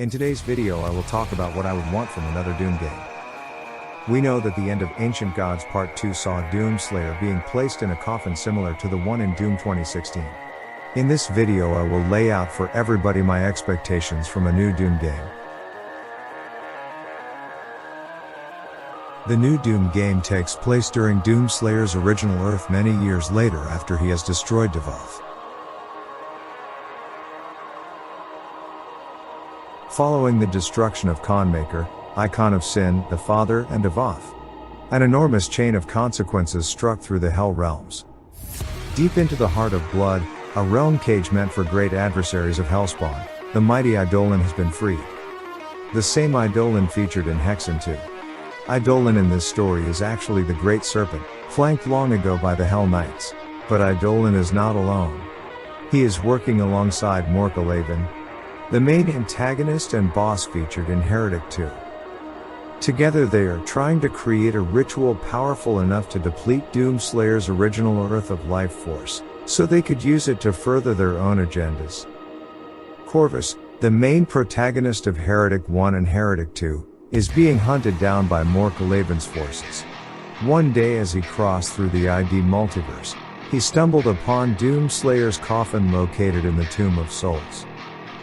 In today's video I will talk about what I would want from another Doom game. We know that the end of Ancient Gods Part 2 saw Doomslayer being placed in a coffin similar to the one in Doom 2016. In this video I will lay out for everybody my expectations from a new Doom game. The new Doom game takes place during Doomslayer's original Earth many years later after he has destroyed Devoth. Following the destruction of Khanmaker, Icon of Sin, the Father, and Devoth, an enormous chain of consequences struck through the Hell realms. Deep into the heart of Blood, a realm cage meant for great adversaries of Hellspawn, the mighty Eidolon has been freed. The same Eidolon featured in Hexen 2. Eidolon in this story is actually the Great Serpent, flanked long ago by the Hell Knights. But Eidolon is not alone. He is working alongside Morkalaven, the main antagonist and boss featured in Heretic 2. Together they are trying to create a ritual powerful enough to deplete Doomslayer's original Earth of life force, so they could use it to further their own agendas. Corvus, the main protagonist of Heretic 1 and Heretic 2, is being hunted down by Morkalaven's forces. One day as he crossed through the ID multiverse, he stumbled upon Doomslayer's coffin located in the Tomb of Souls.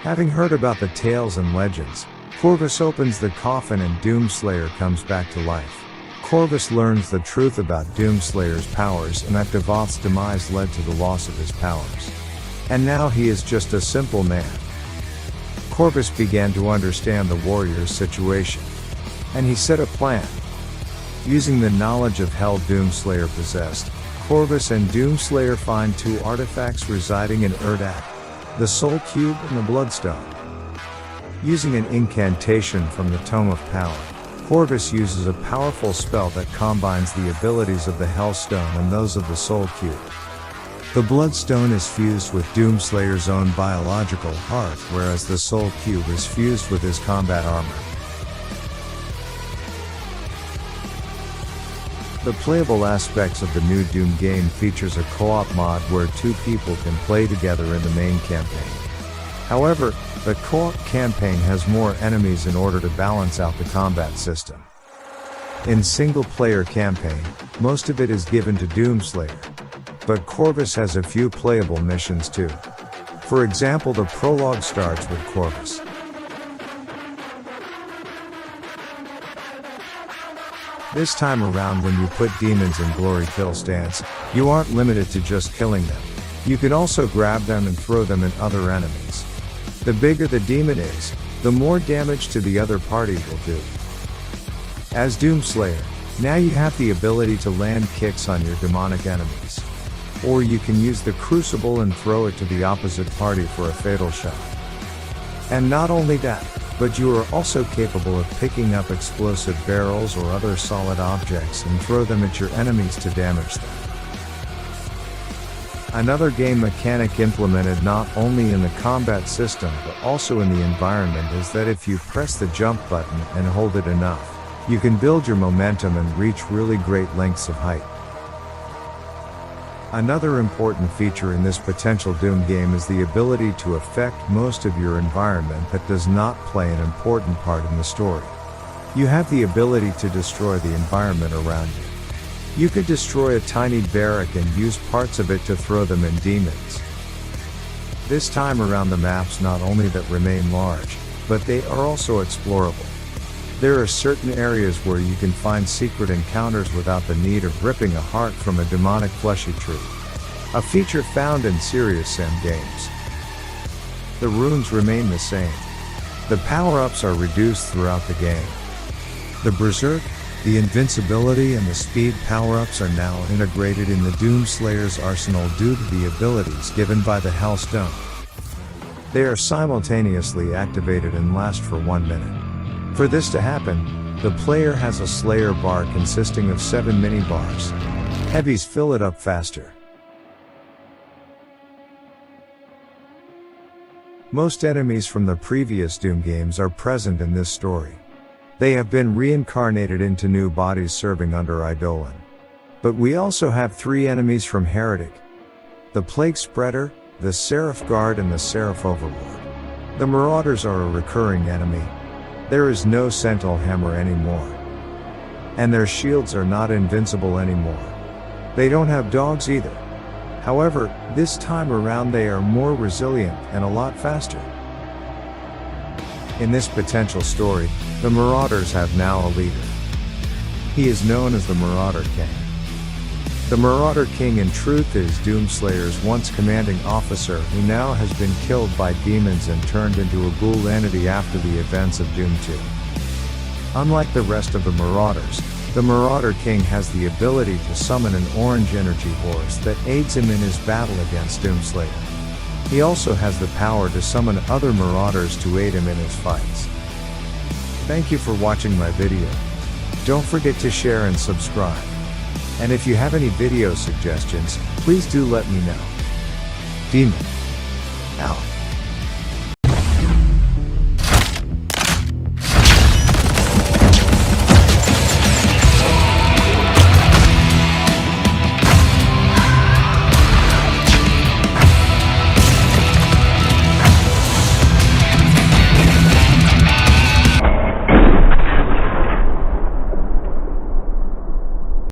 Having heard about the tales and legends, Corvus opens the coffin and Doomslayer comes back to life. Corvus learns the truth about Doomslayer's powers and that Devoth's demise led to the loss of his powers. And now he is just a simple man. Corvus began to understand the warrior's situation. And he set a plan. Using the knowledge of Hell Doomslayer possessed, Corvus and Doomslayer find two artifacts residing in Urdak, the Soul Cube and the Bloodstone. Using an incantation from the Tome of Power, Corvus uses a powerful spell that combines the abilities of the Hellstone and those of the Soul Cube. The Bloodstone is fused with Doomslayer's own biological heart, whereas the Soul Cube is fused with his combat armor. The playable aspects of the new Doom game features a co-op mod where two people can play together in the main campaign. However, the co-op campaign has more enemies in order to balance out the combat system. In single-player campaign, most of it is given to Doomslayer. But Corvus has a few playable missions too. For example, the prologue starts with Corvus. This time around when you put demons in glory kill stance, you aren't limited to just killing them. You can also grab them and throw them at other enemies. The bigger the demon is, the more damage to the other party will do. As Doomslayer, now you have the ability to land kicks on your demonic enemies. Or you can use the Crucible and throw it to the opposite party for a fatal shot. And not only that, but you are also capable of picking up explosive barrels or other solid objects and throw them at your enemies to damage them. Another game mechanic implemented not only in the combat system but also in the environment is that if you press the jump button and hold it enough, you can build your momentum and reach really great lengths of height. Another important feature in this potential Doom game is the ability to affect most of your environment that does not play an important part in the story. You have the ability to destroy the environment around you. You could destroy a tiny barrack and use parts of it to throw them in demons. This time around the maps not only that remain large, but they are also explorable. There are certain areas where you can find secret encounters without the need of ripping a heart from a demonic fleshy tree. A feature found in Serious Sam games. The runes remain the same. The power-ups are reduced throughout the game. The Berserk, the Invincibility and the Speed power-ups are now integrated in the Doomslayer's arsenal due to the abilities given by the Hellstone. They are simultaneously activated and last for 1 minute. For this to happen, the player has a Slayer bar consisting of 7 mini-bars. Heavies fill it up faster. Most enemies from the previous Doom games are present in this story. They have been reincarnated into new bodies serving under Eidolon. But we also have 3 enemies from Heretic: the Plague Spreader, the Seraph Guard and the Seraph Overlord. The Marauders are a recurring enemy. There is no Sentinel Hammer anymore. And their shields are not invincible anymore. They don't have dogs either. However, this time around they are more resilient and a lot faster. In this potential story, the Marauders have now a leader. He is known as the Marauder King. The Marauder King in truth is Doomslayer's once commanding officer who now has been killed by demons and turned into a ghoul entity after the events of Doom 2. Unlike the rest of the Marauders, the Marauder King has the ability to summon an orange energy horse that aids him in his battle against Doomslayer. He also has the power to summon other Marauders to aid him in his fights. Thank you for watching my video. Don't forget to share and subscribe. And if you have any video suggestions, please do let me know. Demon out.